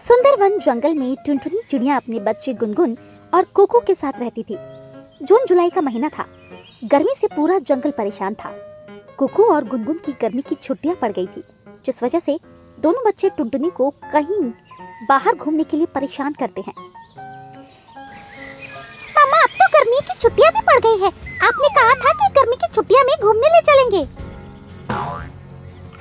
सुंदर वन जंगल में टुनटुनी चिड़िया अपने बच्चे गुनगुन और कुकू के साथ रहती थी। जून जुलाई का महीना था। गर्मी से पूरा जंगल परेशान था। कुकू और गुनगुन की गर्मी की छुट्टियां पड़ गई थी, जिस वजह से दोनों बच्चे टुनटुनी को कहीं बाहर घूमने के लिए परेशान करते हैं। मामा, अब तो गर्मी की छुट्टियां भी पड़ गई है। आपने कहा था कि गर्मी की छुट्टियां में घूमने ले चलेंगे।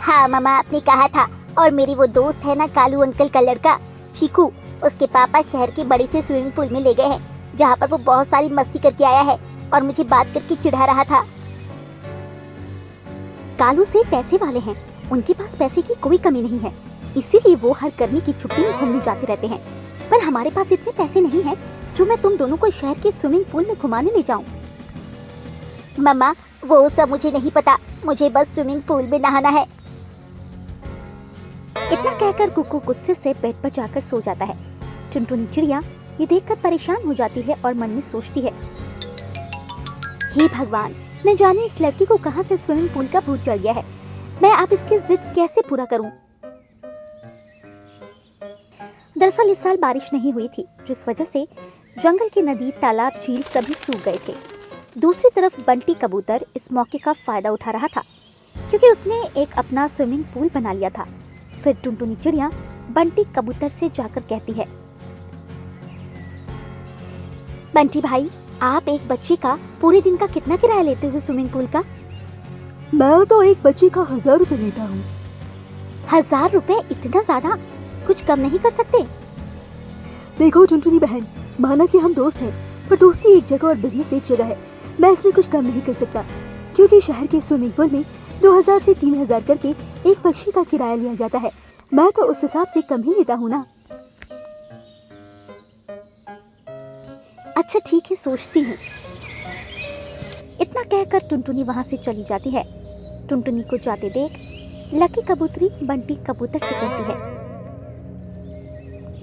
हाँ मामा, आपने कहा था। और मेरी वो दोस्त है ना, कालू अंकल का लड़का चीकू, उसके पापा शहर के बड़े से स्विमिंग पूल में ले गए हैं, जहाँ पर वो बहुत सारी मस्ती करके आया है और मुझे बात करके चिढ़ा रहा था। कालू से पैसे वाले हैं, उनके पास पैसे की कोई कमी नहीं है, इसीलिए वो हर गर्मी की छुट्टी में घूमने जाते रहते हैं। पर हमारे पास इतने पैसे नहीं हैं जो मैं तुम दोनों को शहर के स्विमिंग पूल में घुमाने ले जाऊं। मम्मा, वो सब मुझे नहीं पता, मुझे बस स्विमिंग पूल में नहाना है। इतना कहकर कुकू गुस्से से बेड पर जाकर सो जाता है। टुनटुनी चिड़िया ये देखकर परेशान हो जाती है और मन में सोचती है, हे भगवान, न जाने इस लड़की को कहां से स्विमिंग पूल का भूत चढ़ गया है। मैं अब इसकी जिद कैसे पूरा करूं? दरअसल इस साल बारिश नहीं हुई थी, जिस वजह से जंगल की नदी, तालाब, झील सभी सूख गए थे। दूसरी तरफ बंटी कबूतर इस मौके का फायदा उठा रहा था, क्योंकि उसने एक अपना स्विमिंग पूल बना लिया था। फिर टुनटुनी चिड़िया बंटी कबूतर से जाकर कहती है, बंटी भाई, आप एक बच्चे का पूरे दिन का कितना किराया लेते हो स्विमिंग पूल का? मैं तो एक बच्चे का 1000 रुपए लेता हूँ। 1000 रुपए? इतना ज्यादा? कुछ कम नहीं कर सकते? देखो टुनटुनी बहन, माना कि हम दोस्त हैं, पर दोस्ती एक जगह और बिजनेस एक जगह है। मैं इसमें कुछ कम नहीं कर सकता, क्योंकि शहर के स्विमिंग पूल में 2000 से 3000 करके एक पक्षी का किराया लिया जाता है। मैं तो उस हिसाब से कम ही लेता हूँ ना। अच्छा ठीक है, सोचती हूँ। इतना कहकर टुनटुनी वहां से चली जाती है। टुनटुनी को जाते देख लकी कबूतरी बंटी कबूतर से कहती है,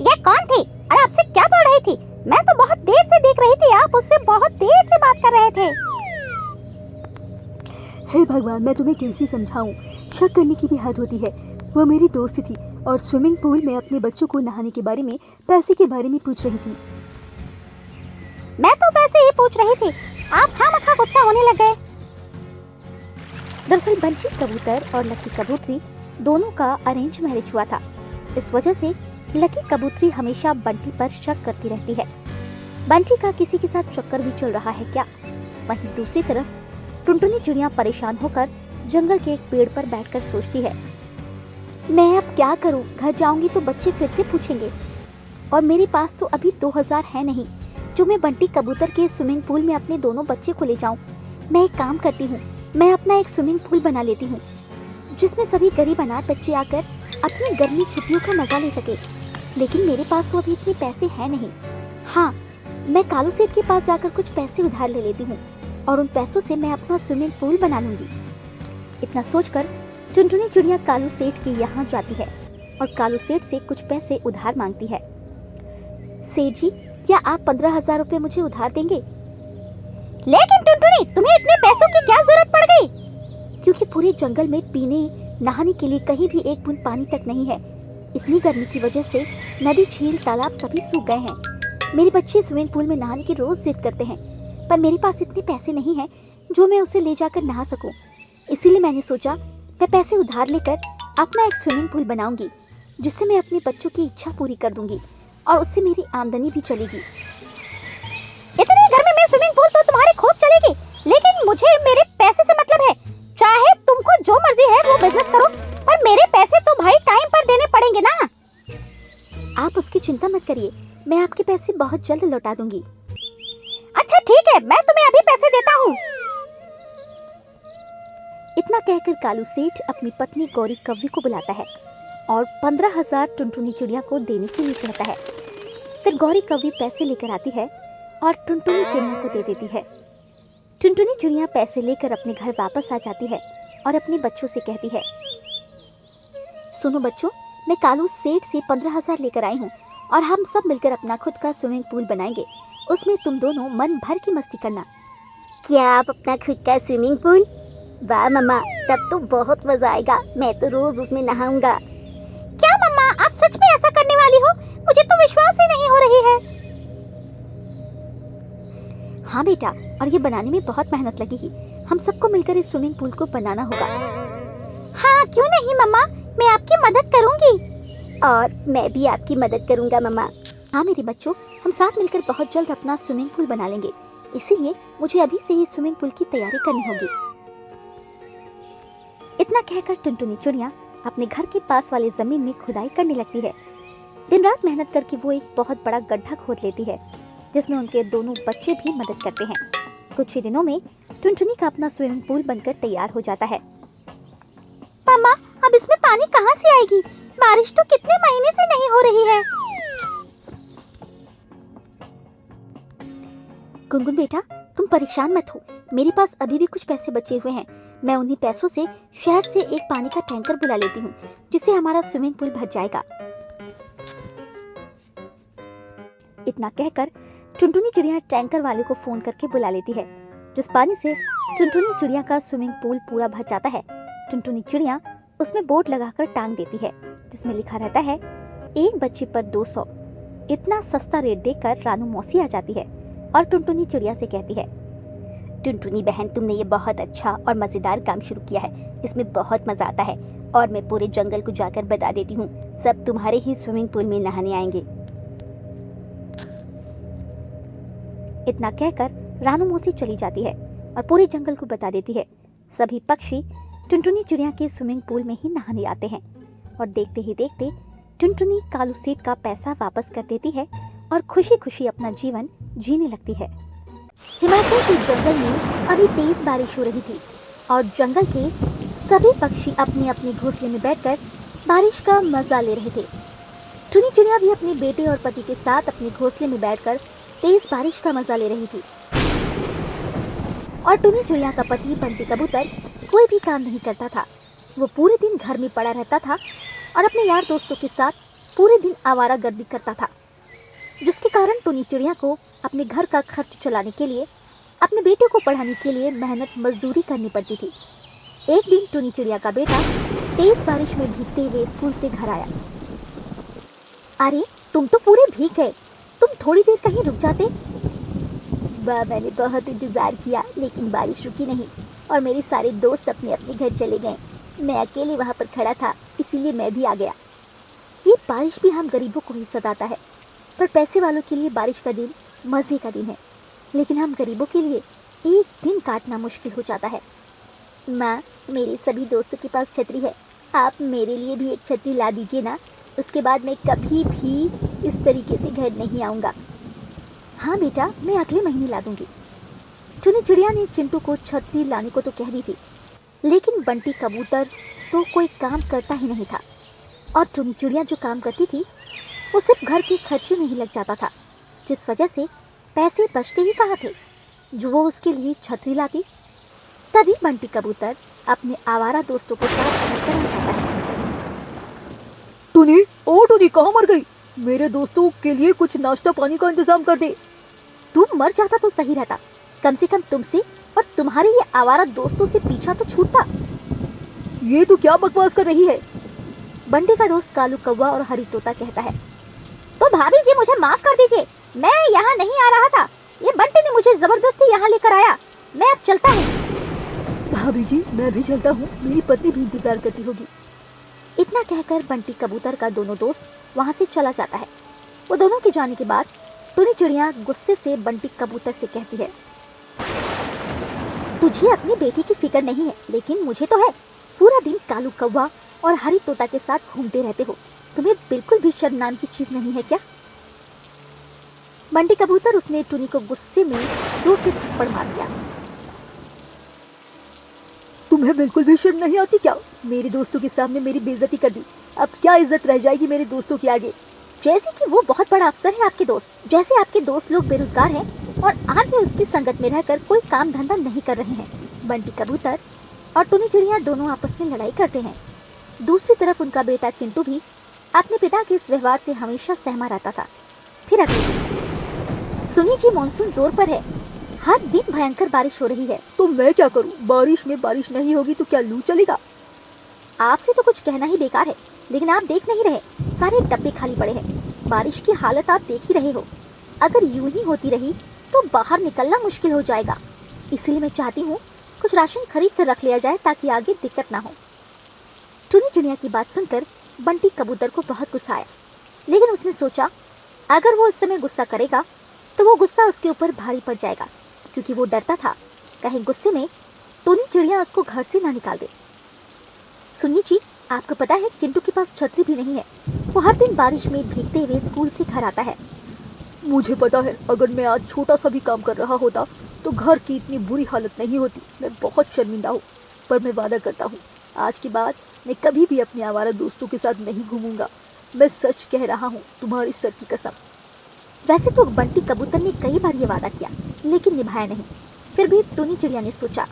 ये कौन थी और आपसे क्या बोल रही थी? मैं तो बहुत देर से देख रही थी, आप उससे बहुत देर से बात कर रहे थे। हे भगवान, मैं तुम्हें कैसे समझाऊं? शक करने की भी हद होती है। वो मेरी दोस्त थी और स्विमिंग पूल में अपने बच्चों को नहाने के बारे में, पैसे के बारे में पूछ रही थी। मैं तो वैसे ही पूछ रही थी, आप खामखा गुस्सा होने लग गए। दरअसल बंटी कबूतर और लकी कबूतरी दोनों का अरेंज मैरिज हुआ था। इस वजह से लकी कबूतरी हमेशा बंटी पर शक करती रहती है। बंटी का किसी के साथ चक्कर भी चल रहा है क्या? वहीं दूसरी तरफ टुनटुनी चिड़िया परेशान होकर जंगल के एक पेड़ पर बैठकर सोचती है, मैं अब क्या करूं? घर जाऊंगी तो बच्चे फिर से पूछेंगे, और मेरे पास तो अभी 2000 है नहीं जो मैं बंटी कबूतर के स्विमिंग पूल में अपने दोनों बच्चे को ले जाऊं। मैं एक काम करती हूँ, मैं अपना एक स्विमिंग पूल बना लेती हूँ, जिसमें सभी गरीब अनाथ बच्चे आकर अपनी गर्मी छुट्टियों का मजा ले सके। लेकिन मेरे पास तो अभी इतने पैसे हैं नहीं। हाँ, मैं कालू सेठ के पास जाकर कुछ पैसे उधार ले लेती हूँ और उन पैसों से मैं अपना स्विमिंग पूल बना लूंगी। इतना सोचकर टुनटुनी चिड़िया कालू सेठ के यहाँ जाती है और कालू सेठ से कुछ पैसे उधार मांगती है। सेठ जी, क्या आप 15,000 रुपए मुझे उधार देंगे? लेकिन टुनटुनी, तुम्हें इतने पैसों की क्या जरूरत पड़ गई? क्योंकि पूरे जंगल में पीने नहाने के लिए कहीं भी एक बूंद पानी तक नहीं है। इतनी गर्मी की वजह से नदी, झील, तालाब सभी सूख गए हैं। मेरे बच्चे स्विमिंग पूल में नहाने की रोज जिद करते हैं, पर मेरे पास इतने पैसे नहीं हैं जो मैं उसे ले जाकर नहा सकूं। इसीलिए मैंने सोचा मैं पैसे उधार लेकर अपना एक स्विमिंग पूल बनाऊंगी, जिससे मैं अपने बच्चों की इच्छा पूरी कर दूंगी और उससे मेरी आमदनी भी चलेगी। इतनी गर्मी में स्विमिंग पूल तो तुम्हारी खूब चलेगी, लेकिन मुझे मेरे पैसे से मतलब है। चाहे तुमको जो मर्जी है वो बिजनेस करो, पर मेरे पैसे तो भाई टाइम पर देने पड़ेंगे ना। आप उसकी चिंता मत करिए, मैं आपके पैसे बहुत जल्द लौटा दूंगी। अच्छा ठीक है, मैं तुम्हें अभी पैसे देता हूँ। इतना कहकर कालू सेठ अपनी पत्नी गौरी कव्वी को बुलाता है और 15,000 टुनटुनी चिड़िया को देने के लिए कहता है। फिर गौरी कव्वी पैसे लेकर आती है और टुनटुनी चिड़िया को दे देती है। टुनटुनी चिड़िया पैसे लेकर अपने घर वापस आ जाती है और अपने बच्चों से कहती है, सुनो बच्चों, मैं कालू सेठ से 15,000 लेकर आई हूँ और हम सब मिलकर अपना खुद का स्विमिंग पूल बनाएंगे। उसमें तुम दोनों मन भर की मस्ती करना। क्या आप अपना खुद का स्विमिंग पूल? वाह मम्मा, तब तो बहुत मजा आएगा। मैं तो रोज उसमें नहाऊंगा। क्या मम्मा, आप सच में ऐसा करने वाली हो? मुझे तो विश्वास ही नहीं हो रही है। हाँ बेटा, और ये बनाने में बहुत मेहनत लगेगी। हम सबको मिलकर इस स्विमिंग पूल को बनाना होगा। हाँ क्यों नहीं मम्मा, मैं आपकी मदद करूंगी। और मैं भी आपकी मदद करूंगा मम्मा। हाँ मेरे बच्चों, हम साथ मिलकर बहुत जल्द अपना स्विमिंग पूल बना लेंगे। इसीलिए मुझे अभी से ही स्विमिंग पूल की तैयारी करनी होगी। इतना कहकर टुनटुनी चिड़िया अपने घर के पास वाली जमीन में खुदाई करने लगती है। दिन रात मेहनत करके वो एक बहुत बड़ा गड्ढा खोद लेती है, जिसमें उनके दोनों बच्चे भी मदद करते हैं। कुछ ही दिनों में टुनटुनी का अपना स्विमिंग पूल बनकर तैयार हो जाता है। मम्मा, अब इसमें पानी कहाँ से आएगी? बारिश तो कितने महीने से नहीं हो रही है। गुनगुन बेटा, तुम परेशान मत हो। मेरे पास अभी भी कुछ पैसे बचे हुए हैं। मैं उन्हीं पैसों से शहर से एक पानी का टैंकर बुला लेती हूँ, जिससे हमारा स्विमिंग पूल भर जाएगा। इतना कहकर टुनटुनी चिड़िया टैंकर वाले को फोन करके बुला लेती है, जिस पानी से टुनटुनी चिड़िया का स्विमिंग पूल पूरा भर जाता है। टुनटुनी चिड़िया उसमें बोर्ड लगाकर टांग देती है, जिसमें लिखा रहता है एक बच्चे पर 200। इतना सस्ता रेट देखकर रानू मौसी आ जाती है और टुनटुनी चिड़िया से कहती है, टुनटुनी बहन, तुमने ये बहुत अच्छा और मजेदार काम शुरू किया है। इसमें बहुत मजा आता है और मैं पूरे जंगल को जाकर बता देती हूँ, सब तुम्हारे ही स्विमिंग पूल में नहाने आएंगे। इतना कहकर रानू मौसी चली जाती है और पूरे जंगल को बता देती है। सभी पक्षी टुनटुनी चिड़िया के स्विमिंग पूल में ही नहाने आते हैं और देखते ही देखते टुनटुनी कालू सेठ का पैसा वापस कर देती है और खुशी खुशी अपना जीवन जीने लगती है। हिमाचल के जंगल में अभी तेज बारिश हो रही थी और जंगल के सभी पक्षी अपने अपने घोंसले में बैठकर बारिश का मजा ले रहे थे। टुनी चिड़िया भी अपने बेटे और पति के साथ अपने घोंसले में बैठकर तेज बारिश का मजा ले रही थी। और टुनी चिड़िया का पति बंटी कबूतर कोई भी काम नहीं करता था। वो पूरे दिन घर में पड़ा रहता था और अपने यार दोस्तों के साथ पूरे दिन आवारागर्दी करता था, जिसके कारण टुनी चिड़िया को अपने घर का खर्च चलाने के लिए, अपने बेटे को पढ़ाने के लिए मेहनत मजदूरी करनी पड़ती थी। एक दिन टुनी चिड़िया का बेटा तेज बारिश में भीगते हुए स्कूल से घर आया। अरे तुम तो पूरे भीग गए, तुम थोड़ी देर कहीं रुक जाते। मैंने बहुत इंतजार किया लेकिन बारिश रुकी नहीं और मेरे सारे दोस्त अपने अपने घर चले गए। मैं अकेले वहाँ पर खड़ा था, इसीलिए मैं भी आ गया। ये बारिश भी हम गरीबों को ही सताता है, पर पैसे वालों के लिए बारिश का दिन मज़े का दिन है, लेकिन हम गरीबों के लिए एक दिन काटना मुश्किल हो जाता है। माँ, मेरे सभी दोस्तों के पास छतरी है, आप मेरे लिए भी एक छतरी ला दीजिए ना। उसके बाद मैं कभी भी इस तरीके से घर नहीं आऊँगा। हाँ बेटा, मैं अगले महीने ला दूंगी। टुनी चिड़िया ने चिंटू को छतरी लाने को तो कह दी थी, लेकिन बंटी कबूतर तो कोई काम करता ही नहीं था और टुनी चिड़िया जो काम करती थी वो सिर्फ घर के खर्चे में ही लग जाता था, जिस वजह से पैसे बचते ही कहाँ थे जो वो उसके लिए छतरी लाती। तभी बंटी कबूतर अपने आवारा दोस्तों के साथ घर पर आ जाता है। टुनी कहाँ मर गई? मेरे दोस्तों के लिए कुछ नाश्ता पानी का इंतजाम कर दे। तुम मर जाता तो सही रहता, कम से कम तुमसे और तुम्हारे ये आवारा दोस्तों से पीछा तो छूटता। ये तो क्या बकवास कर रही है? बंटी का दोस्त कालू कौवा और हरी तोता कहता है। तो भाभी जी, मुझे माफ कर दीजिए, मैं यहाँ नहीं आ रहा था। ये बंटी ने मुझे जबरदस्ती यहाँ लेकर आया। मैं अब चलता हूँ। भाभी जी, मैं भी चलता हूँ, मेरी पत्नी भी इंतजार करती होगी। इतना कहकर बंटी कबूतर का दोनों दोस्त वहाँ से चला जाता है। वो दोनों के जाने के बाद टुनी चिड़िया गुस्से से बंटी कबूतर से कहती है, तुझे अपनी बेटी की फिक्र नहीं है, लेकिन मुझे तो है। पूरा दिन कालू कौवा और हरी तोता के साथ घूमते रहते हो, तुम्हें बिल्कुल भी शर्म नाम की चीज नहीं है क्या? बंटी कबूतर उसने टुनी को गुस्से में जोर से थप्पड़ मार दिया। तुम्हें बिल्कुल भी शर्म नहीं आती क्या? मेरे दोस्तों के सामने मेरी बेइज्जती कर दी, अब क्या इज्जत रह जाएगी मेरे दोस्तों के आगे? जैसे कि वो बहुत बड़ा अफसर है आपके दोस्त, जैसे आपके दोस्त लोग बेरोजगार हैं और आज भी उसकी संगत में रहकर कोई काम धंधा नहीं कर रहे हैं। बंटी कबूतर और टुनी चिड़िया दोनों आपस में लड़ाई करते हैं। दूसरी तरफ उनका बेटा चिंटू भी अपने पिता के इस व्यवहार से हमेशा सहमा रहता था। फिर अगले दिन, सुनी जी, मानसून जोर पर है, हर दिन भयंकर बारिश हो रही है। तो मैं क्या करूं? बारिश में बारिश नहीं होगी तो क्या लू चलेगा? आपसे तो कुछ कहना ही बेकार है, लेकिन आप देख नहीं रहे, सारे डब्बे खाली पड़े हैं। बारिश की हालत आप देख ही रहे हो। अगर यूं ही होती रही तो बाहर निकलना मुश्किल हो जाएगा। इसलिए मैं चाहती हूँ कुछ राशन खरीद कर रख लिया जाए ताकि आगे दिक्कत ना हो। टुनी चिड़िया की बात सुनकर बंटी कबूतर को बहुत गुस्सा आया, लेकिन उसने सोचा अगर वो इस समय गुस्सा करेगा तो वो गुस्सा उसके ऊपर भारी पड़ जाएगा, क्योंकि वो डरता था कहीं गुस्से में टुनी चिड़िया उसको घर से ना निकाल दे। सुनिए जी, आपको पता है चिंटू के पास छतरी भी नहीं है। वो हर दिन बारिश में भीगते हुए स्कूल से घर आता है। मुझे पता है, अगर मैं आज छोटा सा भी काम कर रहा होता तो घर की इतनी बुरी हालत नहीं होती। मैं बहुत शर्मिंदा हूँ, पर मैं वादा करता हूँ आज के बाद मैं कभी भी अपने आवारा दोस्तों के साथ नहीं घूमूंगा। मैं सच कह रहा हूँ, तुम्हारी सर की कसम। वैसे तो बंटी कबूतर ने कई बार ये वादा किया, लेकिन निभाया नहीं। फिर भी टुनी चिड़िया ने सोचा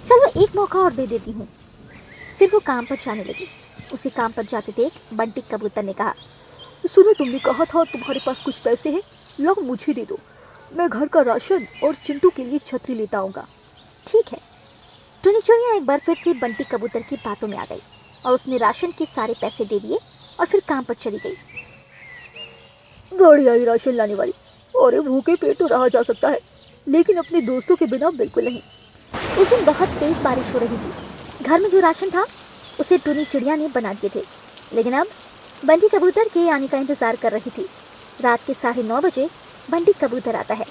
चलो एक मौका और दे देती हूँ। फिर वो काम पर जाने लगी। उसे काम पर जाते देख बंटी कबूतर ने कहा, सुनो, तुमने कहा था तुम्हारे पास कुछ पैसे हैं, लो मुझे दे दो। मैं घर का राशन और चिंटू के लिए छतरी लेता आऊँगा। ठीक है। टुनी चिड़िया एक बार फिर से बंटी कबूतर की बातों में आ गई और उसने राशन के सारे पैसे दे दिए और फिर काम पर चली गई। गाड़ी आई राशन लाने वाली। अरे भूखे पेट तो रहा जा सकता है, लेकिन अपने दोस्तों के बिना बिल्कुल नहीं। उस दिन बहुत तेज बारिश हो रही थी। घर में जो राशन था उसे टुनी चिड़िया ने बना दिए थे, लेकिन अब बंटी कबूतर के आने का इंतजार कर रही थी। रात के 9:30 बजे बंटी कबूतर आता है,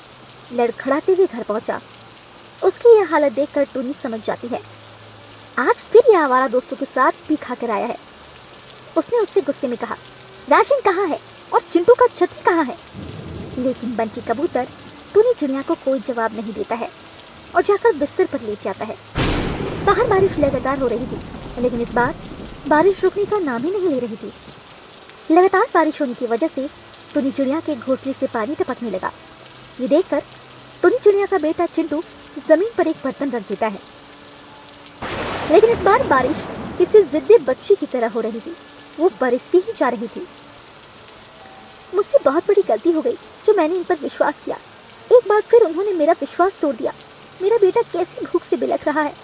लड़खड़ाते हुए घर पहुंचा। उसकी यह हालत देखकर टुनी समझ जाती है आज फिर यह आवारा दोस्तों के साथ पी खा कर आया है। उसने उससे गुस्से में कहा, राशन कहाँ है और चिंटू का छतरी कहाँ है? लेकिन बंटी कबूतर टुनी चिड़िया को कोई जवाब नहीं देता है और जाकर बिस्तर पर लेट जाता है। बाहर बारिश लगातार हो रही थी, लेकिन इस बार बारिश रुकने का नाम ही नहीं ले रही थी। लगातार बारिश होने की वजह से टुनी चिड़िया के घोंसले से पानी टपकने लगा। ये देखकर टुनी चिड़िया का बेटा चिंटू जमीन पर एक बर्तन रख देता है, लेकिन इस बार बारिश किसी जिद्दी बच्ची की तरह हो रही थी। वो बरसती ही जा रही थी। मुझसे बहुत बड़ी गलती हो गई जो मैंने इन पर विश्वास किया। एक बार फिर उन्होंने मेरा विश्वास तोड़ दिया। मेरा बेटा कैसी भूख से बिलख रहा है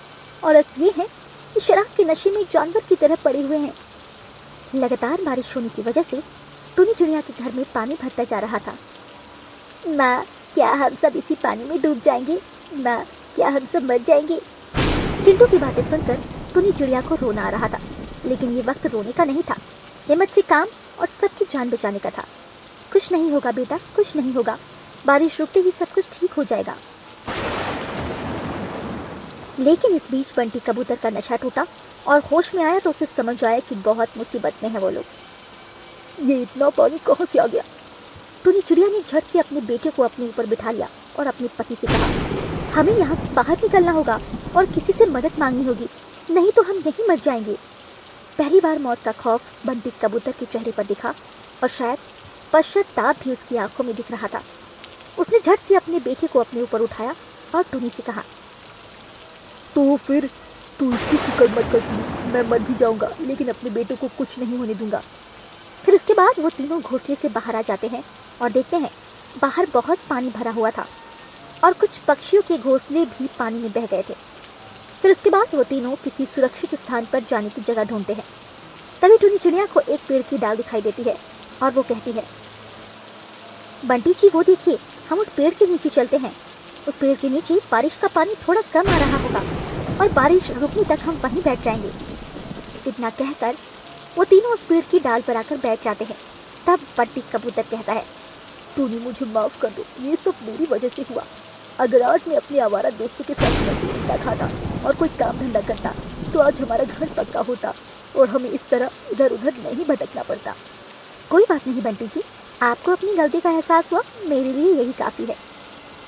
और अब ये है कि शराब के नशे में जानवर की तरह पड़े हुए हैं। लगातार बारिश होने की वजह से टुनी चिड़िया के घर में पानी भरता जा रहा था। माँ, क्या हम सब इसी पानी में डूब जाएंगे? माँ, क्या हम सब मर जाएंगे? चिंटू की बातें सुनकर टुनी चिड़िया को रोना आ रहा था, लेकिन ये वक्त रोने का नहीं था। हिम्मत से काम और सबकी जान बचाने का था। कुछ नहीं होगा बेटा, कुछ नहीं होगा। बारिश रुकते ही सब कुछ ठीक हो जाएगा। लेकिन इस बीच बंटी कबूतर का नशा टूटा और होश में आया तो उसे समझ आया कि बहुत मुसीबत में है वो लोग। ये इतना पानी कहाँ से आ गया? टुनी चिड़िया ने झट से अपने बेटे को अपने ऊपर बिठा लिया और अपने पति से कहा, हमें यहाँ से बाहर निकलना होगा और किसी से मदद मांगनी होगी, नहीं तो हम यहीं मर जाएंगे। पहली बार मौत का खौफ बंटी कबूतर के चेहरे पर दिखा और शायद पश्चाताप भी उसकी आंखों में दिख रहा था। उसने झट से अपने बेटे को अपने ऊपर उठाया और टुनी से कहा, तो फिर तू इसकी फिक्र मत कर, मैं मर भी जाऊंगा लेकिन अपने बेटे को कुछ नहीं होने दूंगा। फिर उसके बाद वो तीनों घोंसले से बाहर आ जाते हैं और देखते हैं बाहर बहुत पानी भरा हुआ था और कुछ पक्षियों के घोंसले भी पानी में बह गए थे। फिर उसके बाद वो तीनों किसी सुरक्षित स्थान पर जाने की जगह ढूंढते हैं। तभी टुनी चिड़िया को एक पेड़ की डाल दिखाई देती है और वो कहती है, बंटी जी वो देखिए, हम उस पेड़ के नीचे चलते हैं। उस पेड़ के नीचे बारिश का पानी थोड़ा कम आ रहा होगा और बारिश रुकने तक हम वहीं बैठ जाएंगे। इतना कहकर वो तीनों उस पेड़ की डाल पर आकर बैठ जाते हैं। तब बंटी कबूतर कहता है, टूनी मुझे माफ कर दो, ये सब मेरी वजह से हुआ। अगर आज मैं अपने आवारा दोस्तों के साथ मछली खाता और कोई काम धंधा करता तो आज हमारा घर पक्का होता और हमें इस तरह इधर उधर नहीं भटकना पड़ता। कोई बात नहीं बंटी जी, आपको अपनी गलती का एहसास हुआ, मेरे लिए यही काफ़ी है।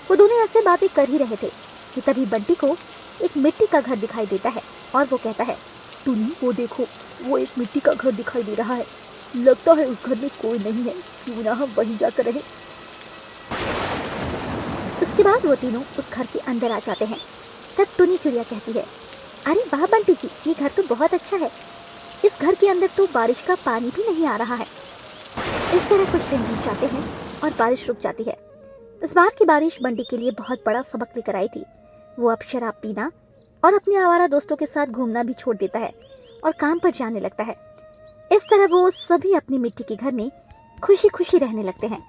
वो दोनों ऐसे बातें कर ही रहे थे कि तभी बंटी को एक मिट्टी का घर दिखाई देता है और वो कहता है, टूनी वो देखो, वो एक मिट्टी का घर दिखाई दे रहा है। लगता है उस घर में कोई नहीं है, क्यों ना हम वहीं जाकर रहे। उसके बाद वो तीनों उस घर के अंदर आ जाते हैं। तब टुनी चिड़िया कहती है, अरे वाह बंटी जी, ये घर तो बहुत अच्छा है। इस घर के अंदर तो बारिश का पानी भी नहीं आ रहा है। इस तरह कुछ दिन बीत जाते हैं और बारिश रुक जाती है। इस बार की बारिश बंटी के लिए बहुत बड़ा सबक लेकर आई थी। वो अब शराब पीना और अपने आवारा दोस्तों के साथ घूमना भी छोड़ देता है और काम पर जाने लगता है। इस तरह वो सभी अपनी मिट्टी के घर में खुशी खुशी रहने लगते हैं।